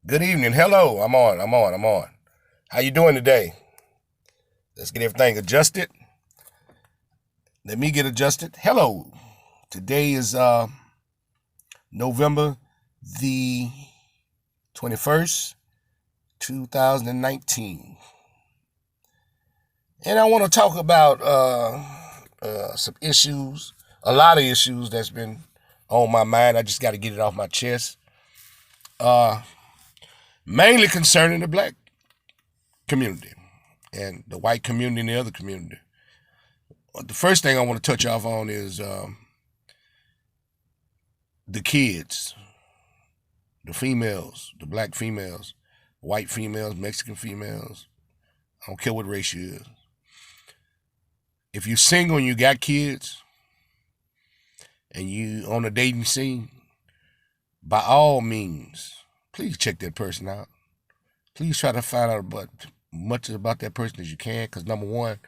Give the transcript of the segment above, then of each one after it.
Good evening. Hello. I'm on. How you doing today? Let's get everything adjusted. Let me get adjusted. Hello. Today is November the 21st, 2019. And I want to talk about some issues, a lot of issues that's been on my mind. I just got to get it off my chest. Mainly concerning the black community and the white community and the other community. The first thing I want to touch off on is the kids, the females, the black females, white females, Mexican females. I don't care what race you is. If you're single and you got kids and you on a dating scene, by all means, please check that person out. Please try to find out about much about that person as you can, because number one,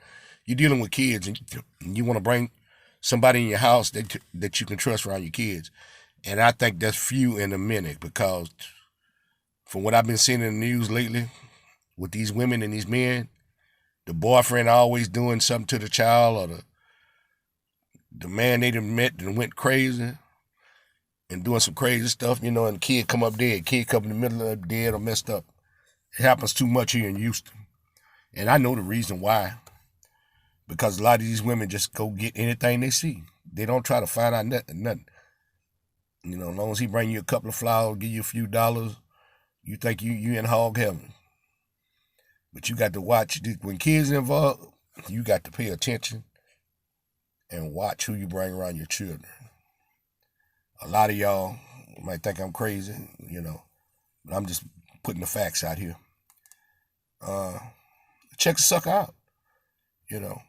you're dealing with kids and you want to bring somebody in your house that you can trust around your kids. And I think that's few in a minute, because from what I've been seeing in the news lately with these women and these men, the boyfriend always doing something to the child, or the man they done met and went crazy and doing some crazy stuff, and the kid come up dead, kid come in the middle of dead or messed up. It happens too much here in Houston. And I know the reason why. Because a lot of these women just go get anything they see. They don't try to find out nothing. As long as he bring you a couple of flowers, give you a few dollars, you think you in hog heaven. But you got to watch. When kids involved, you got to pay attention and watch who you bring around your children. A lot of y'all might think I'm crazy, but I'm just putting the facts out here. Check the sucker out, And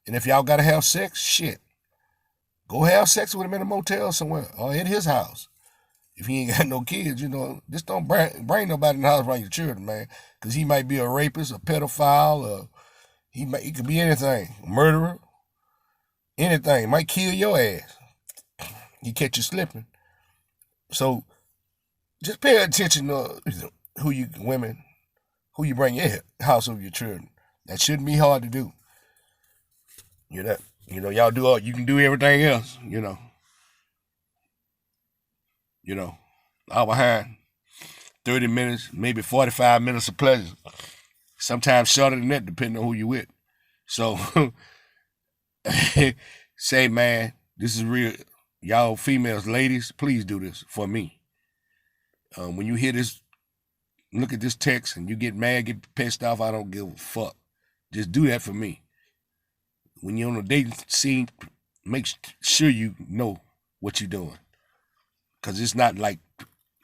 if y'all gotta have sex, shit, go have sex with him in a motel somewhere or at his house. If he ain't got no kids, just don't bring nobody in the house around your children, man, because he might be a rapist, a pedophile, or he could be anything, a murderer, anything. Might kill your ass. He catch you slipping. So just pay attention to who you bring in your house over your children. That shouldn't be hard to do. Y'all do all, you can do everything else, all behind 30 minutes, maybe 45 minutes of pleasure. Sometimes shorter than that, depending on who you with. So say, man, this is real. Y'all females, ladies, please do this for me. When you hear this, look at this text and you get mad, get pissed off, I don't give a fuck. Just do that for me. When you're on a dating scene, make sure you know what you're doing. Because it's not like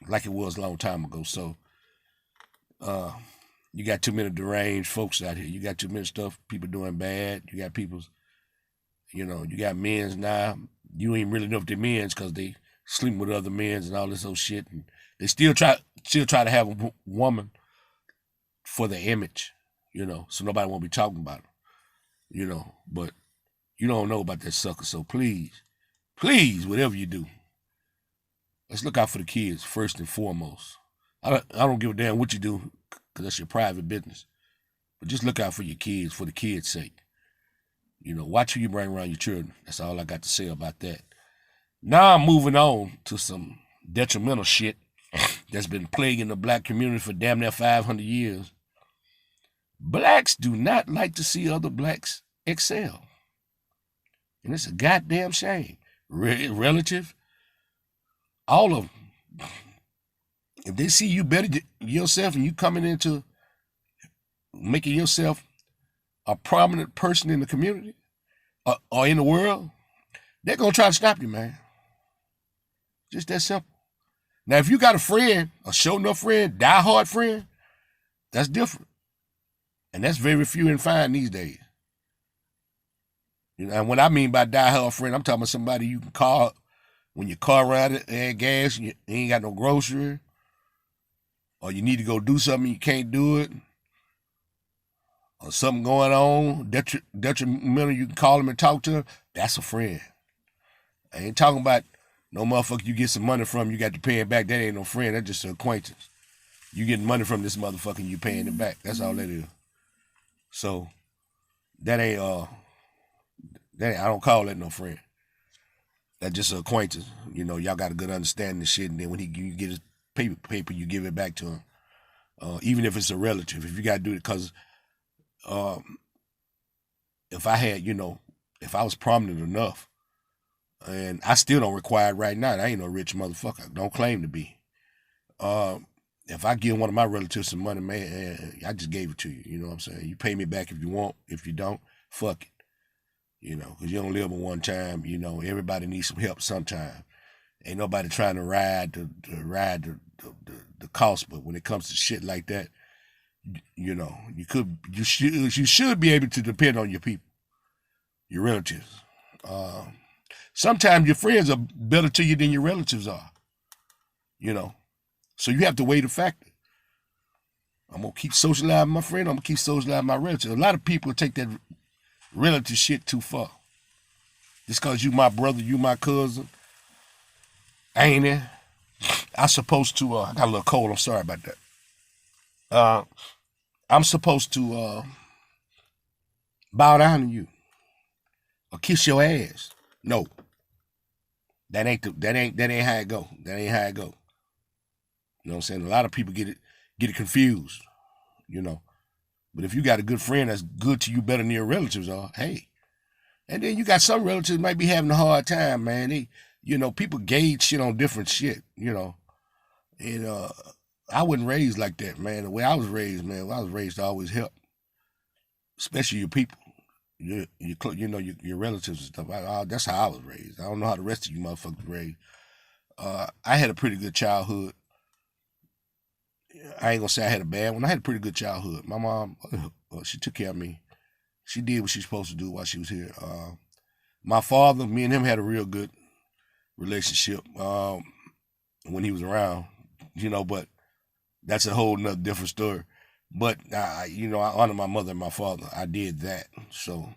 it was a long time ago. So you got too many deranged folks out here. You got too many stuff, people doing bad. You got people's, you got men's now. You ain't really know if they're men's because they sleeping with other men's and all this old shit. And they still try to have a woman for the image, so nobody won't be talking about them, but you don't know about that sucker. So please, whatever you do, let's look out for the kids first and foremost. I don't give a damn what you do, because that's your private business. But just look out for your kids, for the kids' sake. Watch who you bring around your children. That's all I got to say about that. Now I'm moving on to some detrimental shit that's been plaguing the black community for damn near 500 years. Blacks do not like to see other blacks excel. And it's a goddamn shame. Relative, all of them. If they see you better yourself and you coming into making yourself a prominent person in the community or in the world, they're going to try to stop you, man. Just that simple. Now, if you got a friend, a show enough friend, die-hard friend, that's different. And that's very few and fine these days. And what I mean by die-hard friend, I'm talking about somebody you can call when your car run out of gas and you ain't got no grocery, or you need to go do something, you can't do it, or something going on, detrimental, you can call them and talk to them. That's a friend. I ain't talking about no motherfucker you get some money from, you got to pay it back. That ain't no friend. That's just an acquaintance. You getting money from this motherfucker and you paying it back. That's all that is. So that ain't I don't call that no friend. That's just an acquaintance. You know, y'all got a good understanding of shit, and then when you get his paper, you give it back to him. Even if it's a relative, if you gotta do it, because if I had, if I was prominent enough, and I still don't require it right now, I ain't no rich motherfucker. I don't claim to be. If I give one of my relatives some money, man, I just gave it to you. You know what I'm saying? You pay me back if you want. If you don't, fuck it. Because you don't live in one time. Everybody needs some help sometime. Ain't nobody trying to ride the cost, but when it comes to shit like that, you should be able to depend on your people, your relatives. Sometimes your friends are better to you than your relatives are. So you have to weigh the factor. I'm gonna keep socializing my friend. I'm gonna keep socializing my relatives. A lot of people take that relative shit too far. Just cause you my brother, you my cousin, ain't it? I'm supposed to. I got a little cold. I'm sorry about that. I'm supposed to bow down to you or kiss your ass. No, that ain't how it go. That ain't how it go. You know what I'm saying? A lot of people get it confused. But if you got a good friend that's good to you better than your relatives are, hey. And then you got some relatives might be having a hard time, man. They, people gauge shit on different shit. And I wasn't raised like that, man. The way I was raised, man, I was raised to always help, especially your people, your relatives and stuff. That's how I was raised. I don't know how the rest of you motherfuckers were raised. I had a pretty good childhood. I ain't gonna say I had a bad one. I had a pretty good childhood. My mom, she took care of me. She did what she was supposed to do while she was here. My father, me and him had a real good relationship when he was around, but that's a whole nother different story. But, I honor my mother and my father. I did that. So,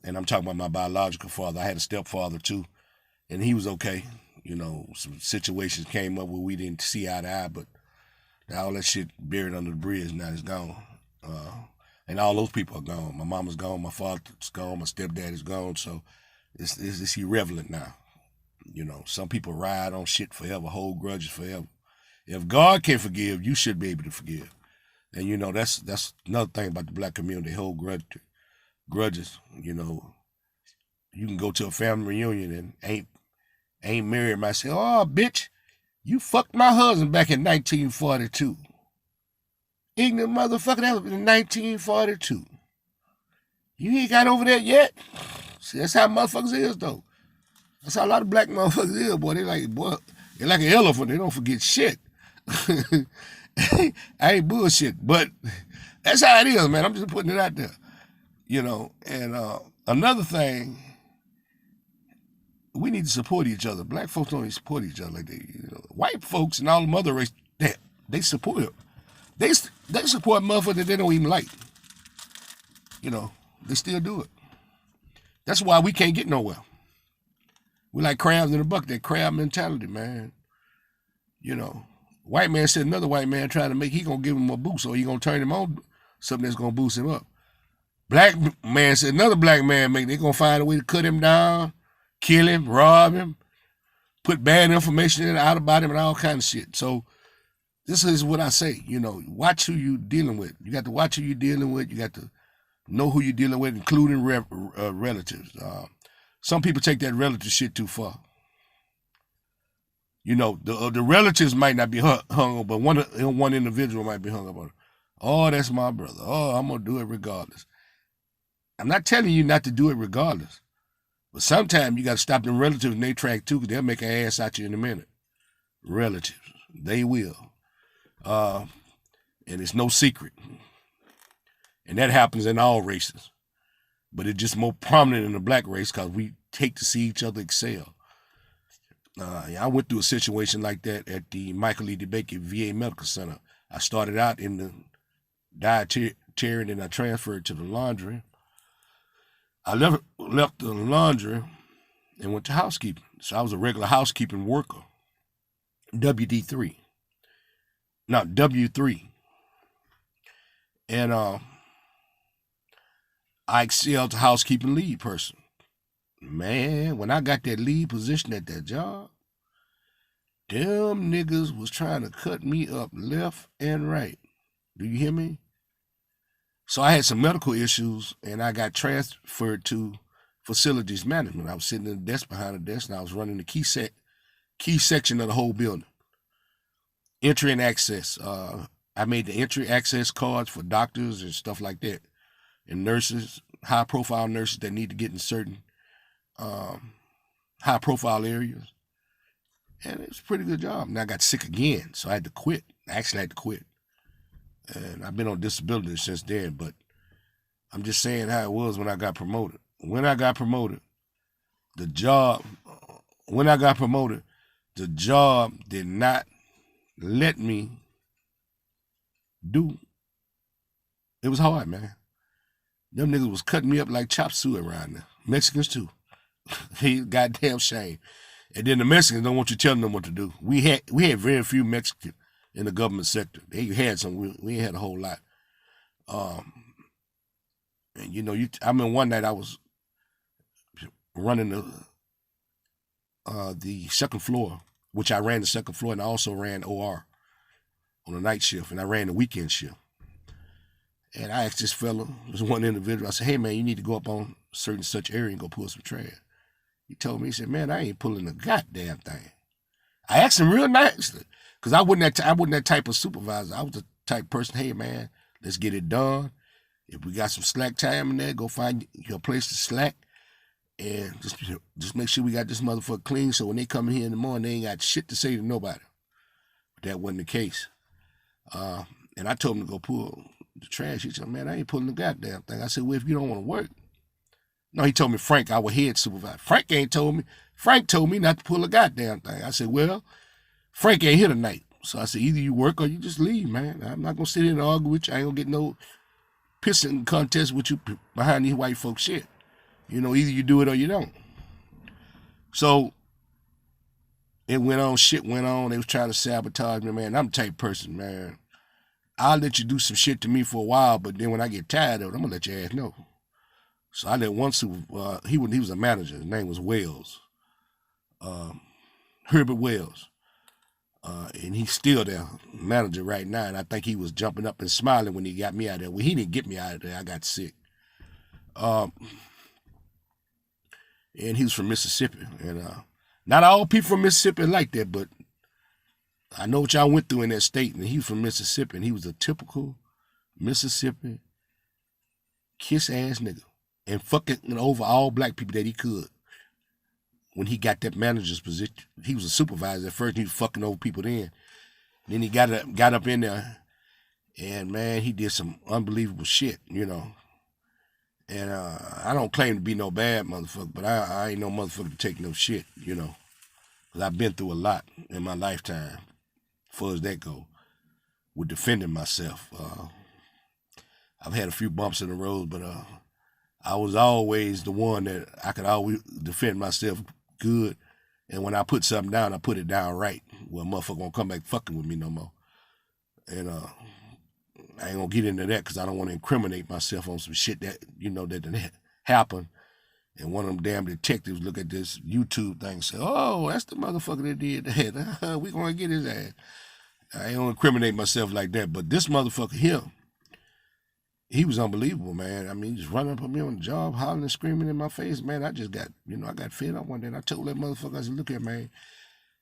and I'm talking about my biological father. I had a stepfather too, and he was okay. Some situations came up where we didn't see eye to eye, but all that shit buried under the bridge now is gone. And all those people are gone. My mama's gone, my father's gone, my stepdad is gone, so it's irrelevant now. Some people ride on shit forever, hold grudges forever. If God can forgive, you should be able to forgive. And that's another thing about the black community, hold grudges. You can go to a family reunion and ain't married myself. Oh, bitch, you fucked my husband back in 1942. Ignorant motherfucker, that was in 1942. You ain't got over that yet? See, that's how motherfuckers is, though. That's how a lot of black motherfuckers is, boy. They're like an elephant. They don't forget shit. I ain't bullshit, but that's how it is, man. I'm just putting it out there. And another thing, we need to support each other. Black folks don't even support each other like they. White folks and all the other race, they support it. They support motherfuckers that they don't even like. They still do it. That's why we can't get nowhere. We like crabs in a bucket, that crab mentality, man. White man said another white man trying to make, he gonna give him a boost, or he gonna turn him on something that's gonna boost him up. Black man said another black man, they gonna find a way to cut him down, kill him, rob him, put bad information out about him and all kinds of shit. So this is what I say, watch who you dealing with. You got to watch who you're dealing with. You got to know who you're dealing with, including relatives. Some people take that relative shit too far. The relatives might not be hung up, but one individual might be hung up on it. Oh, that's my brother. Oh, I'm going to do it regardless. I'm not telling you not to do it regardless. But sometimes you got to stop them relatives in their track too, because they'll make an ass out you in a minute. Relatives. They will. And it's no secret. And that happens in all races. But it's just more prominent in the black race because we take to see each other excel. I went through a situation like that at the Michael E. DeBakey VA Medical Center. I started out in the dietary and I transferred to the laundry. I left the laundry and went to housekeeping. So I was a regular housekeeping worker, WD3. No, W3. And I excelled as a housekeeping lead person. Man, when I got that lead position at that job, them niggas was trying to cut me up left and right. Do you hear me? So I had some medical issues, and I got transferred to facilities management. I was sitting in the desk behind the desk, and I was running the key section of the whole building. Entry and access. I made the entry access cards for doctors and stuff like that, and nurses, high-profile nurses that need to get in certain high-profile areas. And it was a pretty good job. And I got sick again, so I had to quit. I actually had to quit. And I've been on disability since then, but I'm just saying how it was when I got promoted. When I got promoted, the job did not let me do. It was hard, man. Them niggas was cutting me up like chop suey around there. Mexicans too. He goddamn shame. And then the Mexicans don't want you telling them what to do. We had very few Mexicans in the government sector. They had some. We had a whole lot. And you know, I mean, one night I was running the second floor, which I ran the second floor, and I also ran OR on the night shift, and I ran the weekend shift. And I asked this fella, this one individual, I said, "Hey man, you need to go up on certain such area and go pull some trash." He told me, he said, "Man, I ain't pulling a goddamn thing." I asked him real nicely, because I wasn't that type of supervisor. I was the type of person, "Hey man, let's get it done. If we got some slack time in there, go find your place to slack. And just make sure we got this motherfucker clean, so when they come in here in the morning, they ain't got shit to say to nobody." But that wasn't the case. And I told him to go pull the trash. He said, "Man, I ain't pulling the goddamn thing." I said, "Well, if you don't want to work." No, he told me Frank, our head supervisor. Frank ain't told me. Frank told me not to pull a goddamn thing. I said, "Well, Frank ain't here tonight." So I said, "Either you work or you just leave, man. I'm not going to sit here and argue with you. I ain't going to get no pissing contest with you behind these white folks shit. You know, either you do it or you don't." So it went on, shit went on. They was trying to sabotage me, man. I'm the type of person, man. I'll let you do some shit to me for a while, but then when I get tired of it, I'm going to let your ass know. So I let one he was a manager. His name was Wells. Herbert Wells. And he's still there, manager right now. And I think he was jumping up and smiling when he got me out of there. Well, he didn't get me out of there. I got sick. And he was from Mississippi. And not all people from Mississippi like that, but I know what y'all went through in that state. And he was from Mississippi, and he was a typical Mississippi kiss-ass nigga. And fucking over all black people that he could. When he got that manager's position, he was a supervisor at first. He was fucking over people then. Then he got up in there, and man, he did some unbelievable shit, you know. And I don't claim to be no bad motherfucker, but I ain't no motherfucker to take no shit, you know. Because I've been through a lot in my lifetime, as far as that go, with defending myself. I've had a few bumps in the road, but I was always the one that I could always defend myself good. And when I put something down, I put it down right. Well, motherfucker won't come back fucking with me no more. And I ain't gonna get into that because I don't want to incriminate myself on some shit that, you know, that didn't happen. And one of them damn detectives look at this YouTube thing and say, "Oh, that's the motherfucker that did that. We gonna get his ass." I ain't gonna incriminate myself like that. But this motherfucker here, he was unbelievable, man. I mean, just running up on me on the job, hollering and screaming in my face, man. I just got, you know, I got fed up one day. And I told that motherfucker, I said, "Look here, man.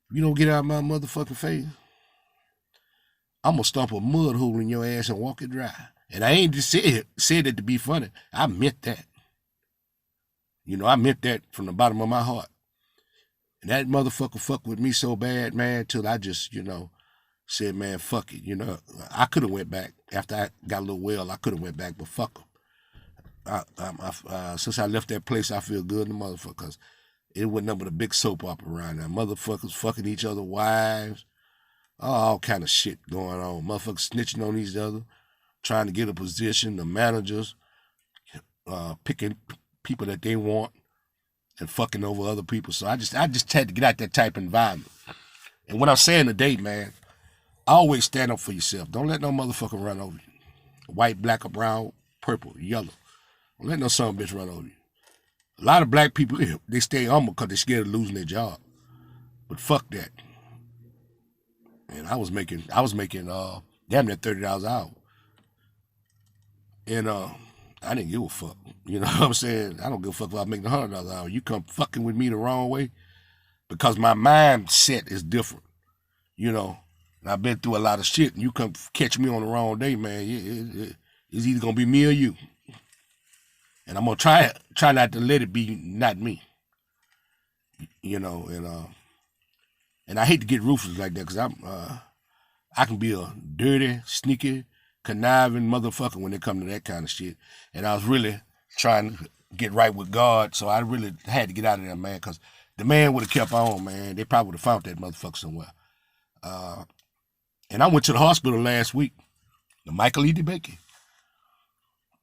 If you don't get out of my motherfucking face, I'm going to stomp a mud hole in your ass and walk it dry." And I ain't just said it to be funny. I meant that. You know, I meant that from the bottom of my heart. And that motherfucker fucked with me so bad, man, till I just, you know, said, "Man, fuck it." You know, I could have went back. After I got a little well, I could have went back, but fuck them. Since I left that place, I feel good in the motherfucker, because it wasn't nothing but a big soap opera around there. Motherfuckers fucking each other wives, all kind of shit going on. Motherfuckers snitching on each other, trying to get a position. The managers picking people that they want and fucking over other people. So I just had to get out that type of environment. And what I'm saying today, man, always stand up for yourself. Don't let no motherfucker run over you. White, black, or brown, purple, yellow. Don't let no son of a bitch run over you. A lot of black people, they stay humble because they're scared of losing their job. But fuck that. And I was making damn near $30 an hour. And I didn't give a fuck. You know what I'm saying? I don't give a fuck if I'm making $100 an hour. You come fucking with me the wrong way because my mindset is different. You know, and I've been through a lot of shit, and you come catch me on the wrong day, man. It's either gonna be me or you. And I'm gonna try not to let it be not me. You know, and I hate to get ruthless like that because I can be a dirty, sneaky, conniving motherfucker when it comes to that kind of shit. And I was really trying to get right with God, so I really had to get out of there, man, because the man would have kept on, man. They probably would have found that motherfucker somewhere. And I went to the hospital last week, the Michael E. DeBakey.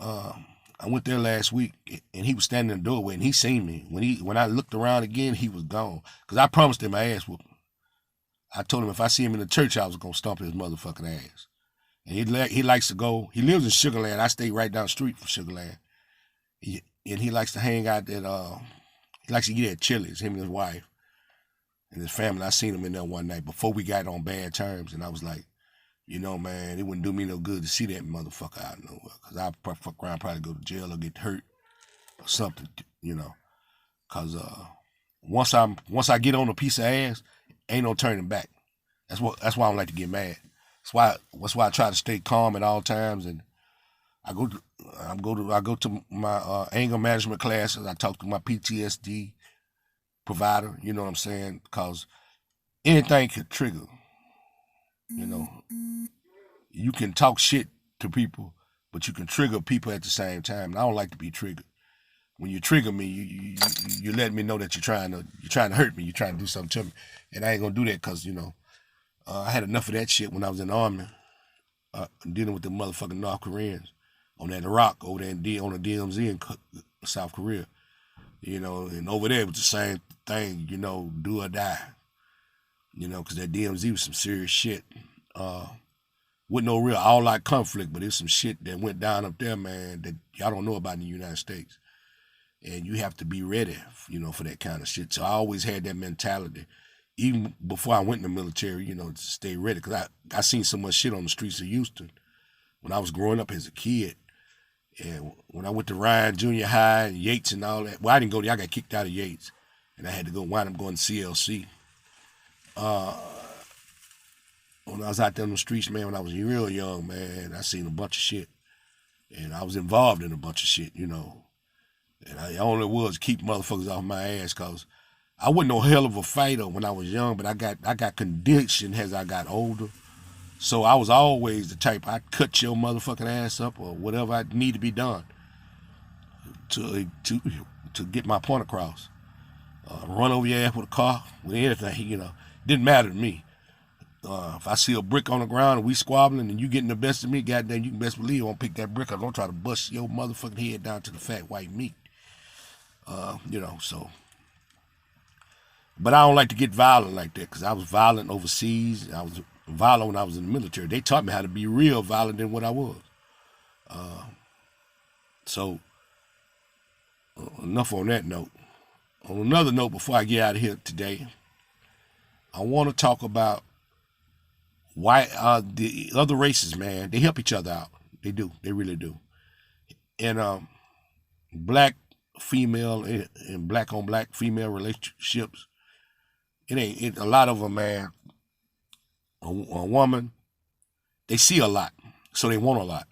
I went there last week, and he was standing in the doorway, and he seen me. When I looked around again, he was gone. Because I promised him my ass whooping. I told him if I see him in the church, I was going to stomp his motherfucking ass. And he likes to go. He lives in Sugar Land. I stay right down the street from Sugar Land. And he likes to hang out at, he likes to get at Chili's, him and his wife and his family. I seen him in there one night before we got on bad terms. And I was like, you know, man, it wouldn't do me no good to see that motherfucker out of nowhere. Because I'd fuck around, probably go to jail or get hurt or something, you know. Because once I get on a piece of ass, ain't no turning back. That's why I don't like to get mad. That's why I try to stay calm at all times. And I go to my anger management classes. I talk to my PTSD provider. You know what I'm saying? Because anything could trigger. You know, you can talk shit to people, but you can trigger people at the same time. And I don't like to be triggered. When you trigger me, you let me know that you're trying to hurt me. You're trying to do something to me, and I ain't gonna do that because, you know, I had enough of that shit when I was in the army, dealing with the motherfucking North Koreans on that Iraq over there on the DMZ in South Korea. You know, and over there it was the same thing. You know, do or die. You know, because that DMZ was some serious shit. With no real all-out conflict, but it's some shit that went down up there, man, that y'all don't know about in the United States. And you have to be ready, you know, for that kind of shit. So I always had that mentality, even before I went in the military, you know, to stay ready. Because I seen so much shit on the streets of Houston when I was growing up as a kid. And when I went to Ryan Junior High and Yates and all that, well, I didn't go there. I got kicked out of Yates. And I had to wind up going to CLC. When I was out there on the streets, man, when I was real young, man, I seen a bunch of shit. And I was involved in a bunch of shit, you know. And I only was keep motherfuckers off my ass because I wasn't no hell of a fighter when I was young, but I got conditioned as I got older. So I was always the type, I'd cut your motherfucking ass up or whatever I need to be done to get my point across. Run over your ass with a car, with anything, you know. Didn't matter to me. If I see a brick on the ground and we squabbling and you getting the best of me, goddamn, you can best believe I won't pick that brick up. Don't try to bust your motherfucking head down to the fat white meat. You know, so. But I don't like to get violent like that because I was violent overseas. I was violent when I was in the military. They taught me how to be real violent than what I was. So, enough on that note. On another note, before I get out of here today, I want to talk about why the other races, man, they help each other out. They do. They really do. And black female and black on black female relationships, a lot of them, man, a woman, they see a lot, so they want a lot.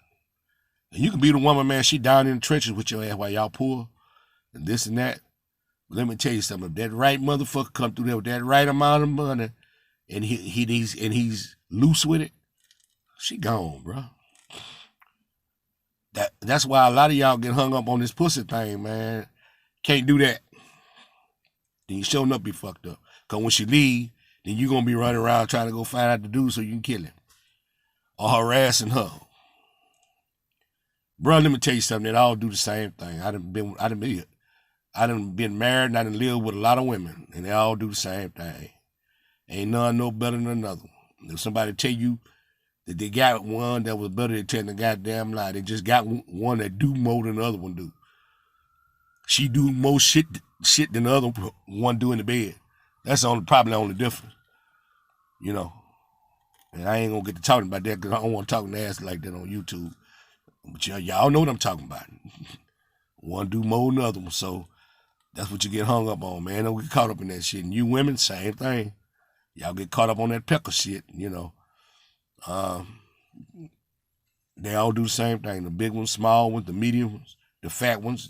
And you can be the woman, man, she down in the trenches with your ass while y'all poor and this and that. But let me tell you something. If that right motherfucker come through there with that right amount of money and he's loose with it, she gone, bro. That's why a lot of y'all get hung up on this pussy thing, man. Can't do that. Then you sure enough be fucked up. Because when she leave, then you going to be running around trying to go find out the dude so you can kill him. Or harassing her. Bro, let me tell you something. They all do the same thing. I done been married and I done lived with a lot of women. And they all do the same thing. Ain't none no better than another. If somebody tell you that they got one that was better than telling the goddamn lie, they just got one that do more than the other one do. She do more shit than the other one do in the bed. That's probably the only difference. You know. And I ain't gonna get to talking about that because I don't want to talk nasty like that on YouTube. But y'all know what I'm talking about. One do more than the other one, so that's what you get hung up on, man. Don't get caught up in that shit. And you women, same thing. Y'all get caught up on that pecker shit, you know. They all do the same thing. The big ones, small ones, the medium ones, the fat ones,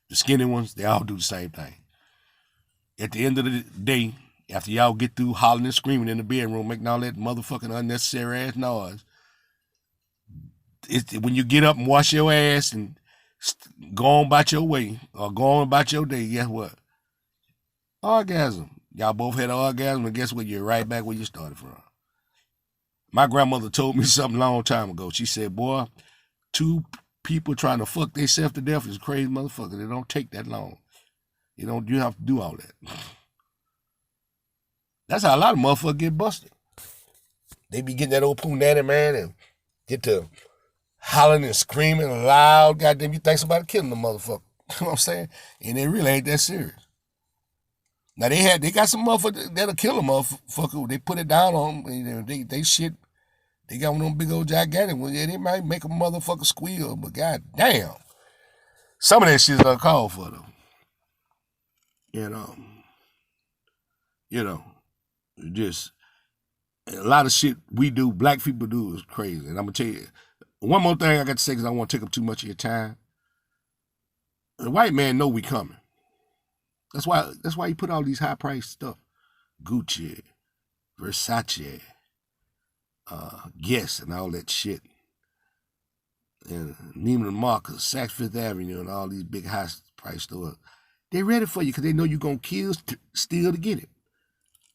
the skinny ones, they all do the same thing. At the end of the day, after y'all get through hollering and screaming in the bedroom, making all that motherfucking unnecessary ass noise, when you get up and wash your ass and go on about your way or go on about your day, guess what? Orgasm. Y'all both had an orgasm, and guess what? You're right back where you started from. My grandmother told me something a long time ago. She said, boy, two people trying to fuck themselves to death is crazy motherfucker. It don't take that long. You have to do all that. That's how a lot of motherfuckers get busted. They be getting that old punani, man, and get to hollering and screaming loud. Goddamn, you think somebody killing the motherfucker. You know what I'm saying? And they really ain't that serious. Now, they got some motherfuckers that'll kill a motherfucker. They put it down on them. They shit. They got one of them big old gigantic ones. Yeah, they might make a motherfucker squeal, but goddamn. Some of that shit's uncalled for, though. Just a lot of shit we do, black people do, is crazy. And I'm going to tell you, one more thing I got to say because I don't want to take up too much of your time. The white man know we coming. That's why he put all these high-priced stuff. Gucci, Versace, Guess, and all that shit. And Neiman Marcus, Saks Fifth Avenue, and all these big high-priced stores. They ready for you because they know you're going to steal to get it.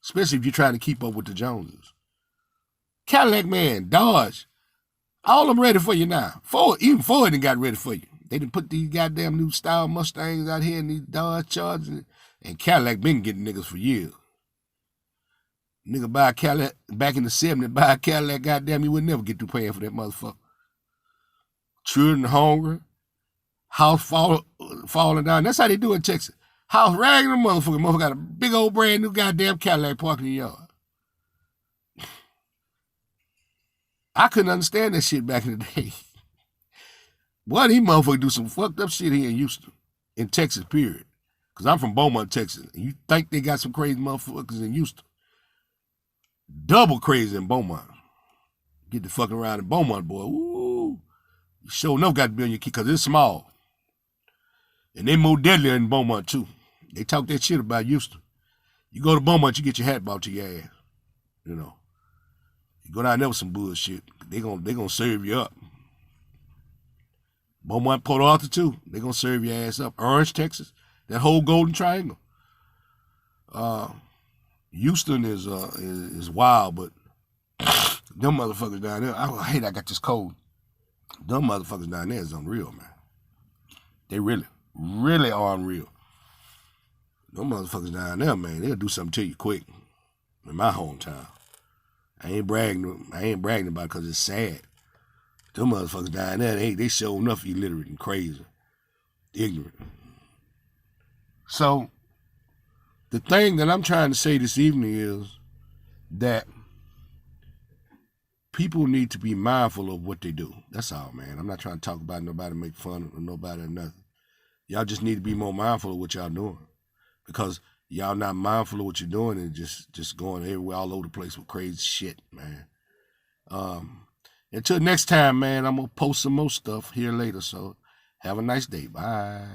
Especially if you're trying to keep up with the Joneses. Cadillac man, Dodge, all of them ready for you now. Even Ford done got ready for you. They done put these goddamn new style Mustangs out here and these Dodge Chargers, and Cadillac been getting niggas for years. Nigga buy a Cadillac back in the 70s, buy a Cadillac, goddamn, you would never get through paying for that motherfucker. Children hungry, house falling down. That's how they do it in Texas. House ragging the motherfucker. Motherfucker got a big old brand new goddamn Cadillac parked in the yard. I couldn't understand that shit back in the day. Boy, these motherfuckers do some fucked up shit here in Houston, in Texas, period. Because I'm from Beaumont, Texas. And you think they got some crazy motherfuckers in Houston. Double crazy in Beaumont. Get the fucking around in Beaumont, boy. Ooh. You sure enough got to be on your key because it's small. And they more deadlier in Beaumont, too. They talk that shit about Houston. You go to Beaumont, you get your hat bought to your ass. You know. You go down there with some bullshit. They gonna serve you up. Beaumont, Port Arthur, too. They gonna serve your ass up. Orange, Texas. That whole Golden Triangle. Houston is wild, but them motherfuckers down there, I hate I got this cold. Them motherfuckers down there is unreal, man. They really, really are unreal. Them motherfuckers down there, man, they'll do something to you quick. In my hometown. I ain't bragging about it because it's sad. Them motherfuckers down there, they show enough illiterate and crazy. Ignorant. So, the thing that I'm trying to say this evening is that people need to be mindful of what they do. That's all, man. I'm not trying to talk about nobody, make fun of nobody or nothing. Y'all just need to be more mindful of what y'all doing. Because y'all not mindful of what you're doing and just going everywhere, all over the place with crazy shit, man. Until next time, man, I'm going to post some more stuff here later. So have a nice day. Bye.